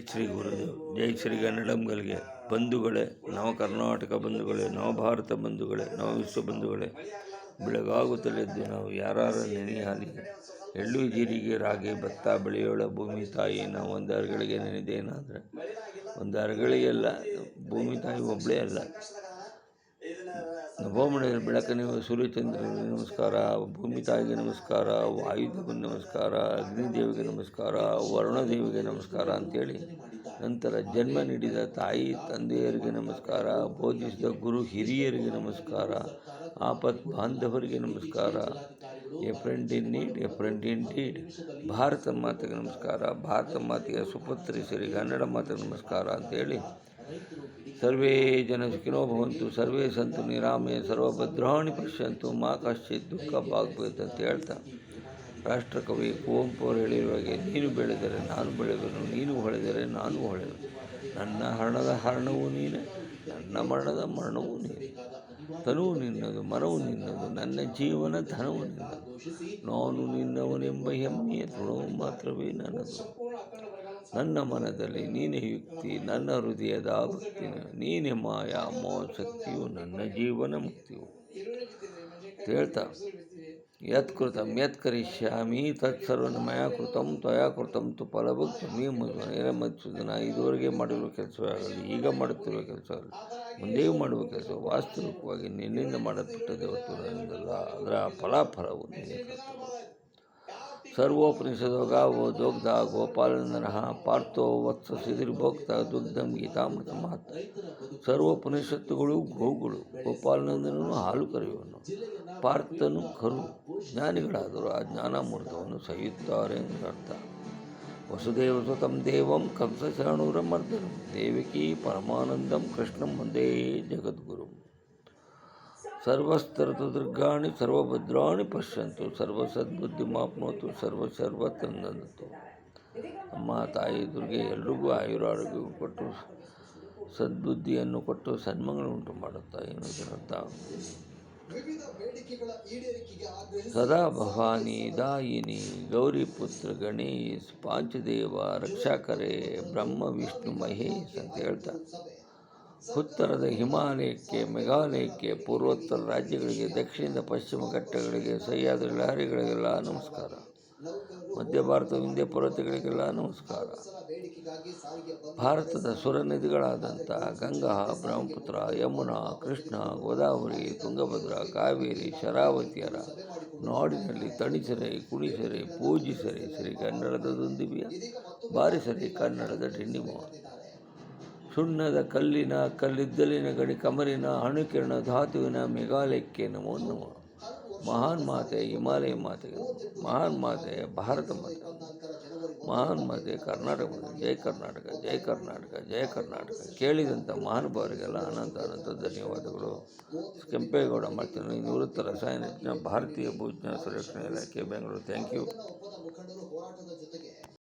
ಶ್ರೀ ಗುರುದೇವ್. ಜೈ ಶ್ರೀ ಕನ್ನಡಂಗಲ್ಗೆ ಬಂಧುಗಳೇ, ನವ ಕರ್ನಾಟಕ ಬಂಧುಗಳೇ, ನವಭಾರತ ಬಂಧುಗಳೇ, ನವವಿಶ್ವ ಬಂಧುಗಳೇ, ಬೆಳಗಾಗುತ್ತಲೆದ್ದು ನಾವು ಯಾರಾರ ನೆನೆಯಾಲಿ. ಎಳ್ಳು ಜೀರಿಗೆ ರಾಗಿ ಭತ್ತ ಬೆಳೆಯೋಳ ಭೂಮಿ ತಾಯಿ. ನಾವು ಒಂದು ಅರಗಳಿಗೆ ನೆನೆದೇನಾದರೆ ಒಂದು ಅರಗಳಿಗೆಲ್ಲ ಭೂಮಿ ತಾಯಿ ಒಬ್ಬಳೇ ಅಲ್ಲ. ನವೋಮಣಿಯಲ್ಲಿ ಬೆಳಕನಿಗೆ ಸೂರ್ಯಚಂದ್ರನಿಗೆ ನಮಸ್ಕಾರ, ಭೂಮಿ ತಾಯಿಗೆ ನಮಸ್ಕಾರ, ವಾಯುದೇವಿಗೆ ನಮಸ್ಕಾರ, ಅಗ್ನಿದೇವಿಗೆ ನಮಸ್ಕಾರ, ವರುಣದೇವಿಗೆ ನಮಸ್ಕಾರ ಅಂಥೇಳಿ, ನಂತರ ಜನ್ಮ ನೀಡಿದ ತಾಯಿ ತಂದೆಯರಿಗೆ ನಮಸ್ಕಾರ, ಬೋಧಿಸಿದ ಗುರು ಹಿರಿಯರಿಗೆ ನಮಸ್ಕಾರ, ಆಪತ್ ಬಾಂಧವರಿಗೆ ನಮಸ್ಕಾರ, A friend in need, A friend in deed, Bharat ಮಾತೆಗೆ ನಮಸ್ಕಾರ, ಭಾರತ ಮಾತೆಗೆ ಸುಪುತ್ರಿ ಶ್ರೀ ಕನ್ನಡ ಮಾತೆಗೆ ನಮಸ್ಕಾರ ಅಂಥೇಳಿ, ಸರ್ವೇ ಜನ ಸುಖಿನೋ ಭವಂತು, ಸರ್ವೇ ಸಂತು ನಿರಾಮೇ, ಸರ್ವಭದ್ರಾಣಿ ಪಶ್ಯಂತು, ಮಾ ಕಶ್ಚಿತ್ ದುಃಖ ಭಾಗ್ಭೇತ್ ಅಂತ ಹೇಳ್ತಾ, ರಾಷ್ಟ್ರಕವಿ ಕುವೆಂಪು ಅವರು ಹೇಳಿರುವಾಗೆ, ನೀನು ಬೆಳೆದರೆ ನಾನು ಬೆಳೆಯುವೆನು, ನೀನು ಹೊಳೆದರೆ ನಾನು ಹೊಳೆಯುವೆನು, ನನ್ನ ಹರಣದ ಹರಣವೂ ನೀನೆ, ನನ್ನ ಮರಣದ ಮರಣವೂ ನೀನೆ, ತನುವು ನಿನ್ನದು ಮನವು ನಿನ್ನದು, ನನ್ನ ಜೀವನ ಧನವು ನಿನ್ನದು, ನಾನು ನಿನ್ನವನೆಂಬ ಹೆಮ್ಮೆಯ ತೃಣವು ಮಾತ್ರವೇ ನನ್ನದು, ನನ್ನ ಮನದಲ್ಲಿ ನೀನೇ ಯುಕ್ತಿ, ನನ್ನ ಹೃದಯದ ಭಕ್ತಿ ನೀನೆ, ಮಾಯಾ ಮೋಹ ಶಕ್ತಿಯು ನನ್ನ ಜೀವನ ಮುಕ್ತಿಯು ಹೇಳ್ತಾ, ಯತ್ಕೃತಂ ಯತ್ ಕರಿಷ್ಯಾಮಿ ತತ್ಸರ್ವ ಮಯಾ ಕೃತಂ ತ್ವಯಾ ಕೃತಂ ತು ಫಲಭಕ್ತಮೇ ಮಧುಸೂದನ. ಇದುವರೆಗೆ ಮಾಡಿರುವ ಕೆಲಸವೇ ಆಗಲಿ, ಈಗ ಮಾಡುತ್ತಿರುವ ಕೆಲಸ ಆಗಲಿ, ಮುಂದೆಯೂ ಮಾಡುವ ಕೆಲಸ ವಾಸ್ತವಿಕವಾಗಿ ನಿನ್ನಿಂದ ಮಾಡಲ್ಪಟ್ಟದೆ ಹೊತ್ತು ನನ್ನದಲ್ಲ. ಅದರ ಫಲಾಫಲವು ನಿನ್ನೆ ಸರ್ವೋಪನಿಷದೋ ಗಾವೋ ದೋಗ್ಧ ಗೋಪಾಲನರಃ ಪಾರ್ಥೋ ವತ್ಸ ಸಿದಿರ್ಭೋಕ್ತ ದುಗ್ಧಂ ಗೀತಾಮೃತ ಮಹತ್. ಸರ್ವೋಪನಿಷತ್ತುಗಳು ಗೋವುಗಳು, ಗೋಪಾಲನಂದನನು ಹಾಲು ಕರೆಯುವನು, ಪಾರ್ಥನು ಕರು. ಜ್ಞಾನಿಗಳಾದರೂ ಆ ಜ್ಞಾನಾಮೃತವನ್ನು ಸವಿಯುತ್ತಾರೆ ಎಂದರ್ಥ. ವಸುದೇವ ಸುತಂ ದೇವಂ ಕಂಸಚಾಣೂರಮರ್ದನಂ ದೇವಕೀ ಪರಮಾನಂದಂ ಕೃಷ್ಣಂ ಒಂದೇ ಜಗದ್ಗುರು. ಸರ್ವಸ್ತರತು ದುರ್ಗಾಣಿ ಸರ್ವಭದ್ರಾಣಿ ಪಶ್ಯಂತು, ಸರ್ವಸದ್ಬುದ್ಧಿಮಾಪ್ನೋತು ಸರ್ವತ್ರ ನಂದತು. ಅಮ್ಮ ತಾಯಿ ದುರ್ಗೆ ಎಲ್ರಿಗೂ ಆಯುರಾರೋಗ್ಯ ಕೊಟ್ಟು ಸದ್ಬುದ್ಧಿಯನ್ನು ಕೊಟ್ಟು ಸನ್ಮಂಗಳ ಉಂಟು ಮಾಡುತ್ತಾ ಎನ್ನುವುದರರ್ಥ. ಸದಾ ಭವಾನಿ ದಾಯಿನಿ ಗೌರಿಪುತ್ರ ಗಣೇಶ್ ಪಾಂಚದೇವ ರಕ್ಷಾಕರೇ ಬ್ರಹ್ಮ ವಿಷ್ಣು ಮಹೇಶ್ ಅಂತ ಹೇಳ್ತಾ, ಉತ್ತರದ ಹಿಮಾಲಯಕ್ಕೆ, ಮೇಘಾಲಯಕ್ಕೆ, ಪೂರ್ವೋತ್ತರ ರಾಜ್ಯಗಳಿಗೆ, ದಕ್ಷಿಣದ ಪಶ್ಚಿಮ ಘಟ್ಟಗಳಿಗೆ, ಸಹ್ಯಾದ್ರಿ ಲಹರಿಗಳಿಗೆಲ್ಲ ನಮಸ್ಕಾರ, ಮಧ್ಯ ಭಾರತ ವಿಂಧ್ಯ ಪರ್ವತಗಳಿಗೆಲ್ಲ ನಮಸ್ಕಾರ, ಭಾರತದ ಸುರ ನದಿಗಳಾದಂಥ ಗಂಗಾ, ಬ್ರಹ್ಮಪುತ್ರ, ಯಮುನಾ, ಕೃಷ್ಣ, ಗೋದಾವರಿ, ತುಂಗಭದ್ರಾ, ಕಾವೇರಿ, ಶರಾವತಿಯರ ನಾಡಿನಲ್ಲಿ ತಣಿಸರೆ, ಕುಣಿಸರೆ, ಪೂಜಿಸರೆ ಶ್ರೀ ಕನ್ನಡದ ದುಂದುಬಿಯ, ಬಾರಿಸರೆ ಕನ್ನಡದ ಡಿಂಡಿಮವ, ಸುಣ್ಣದ ಕಲ್ಲಿನ ಕಲ್ಲಿದ್ದಲಿನ ಗಣಿ ಕಮರಿನ ಅಣುಕಿರಣ ಧಾತುವಿನ ಮೇಘಾಲಯಕ್ಕೆ ನಮೋ ನಮಃ. ಮಹಾನ್ ಮಾತೆ ಹಿಮಾಲಯ ಮಾತೆಗೆ, ಮಹಾನ್ ಮಾತೆ ಭಾರತ ಮಾತೆ, ಮಹಾನ್ ಮಾತೆ ಕರ್ನಾಟಕ ಮಾತೆ. ಜೈ ಕರ್ನಾಟಕ, ಜೈ ಕರ್ನಾಟಕ, ಜಯ ಕರ್ನಾಟಕ. ಕೇಳಿದಂಥ ಮಹಾನುಭಾವರಿಗೆಲ್ಲ ಅನಂತ ಧನ್ಯವಾದಗಳು. ಕೆಂಪೇಗೌಡ ಮಾಡ್ತೀನಿ, ನಿವೃತ್ತ ರಸಾಯನ ಭಾರತೀಯ ಭೂಜ್ಞಾನ ಸಂರಕ್ಷಣಾ ಇಲಾಖೆ ಬೆಂಗಳೂರು. Thank you.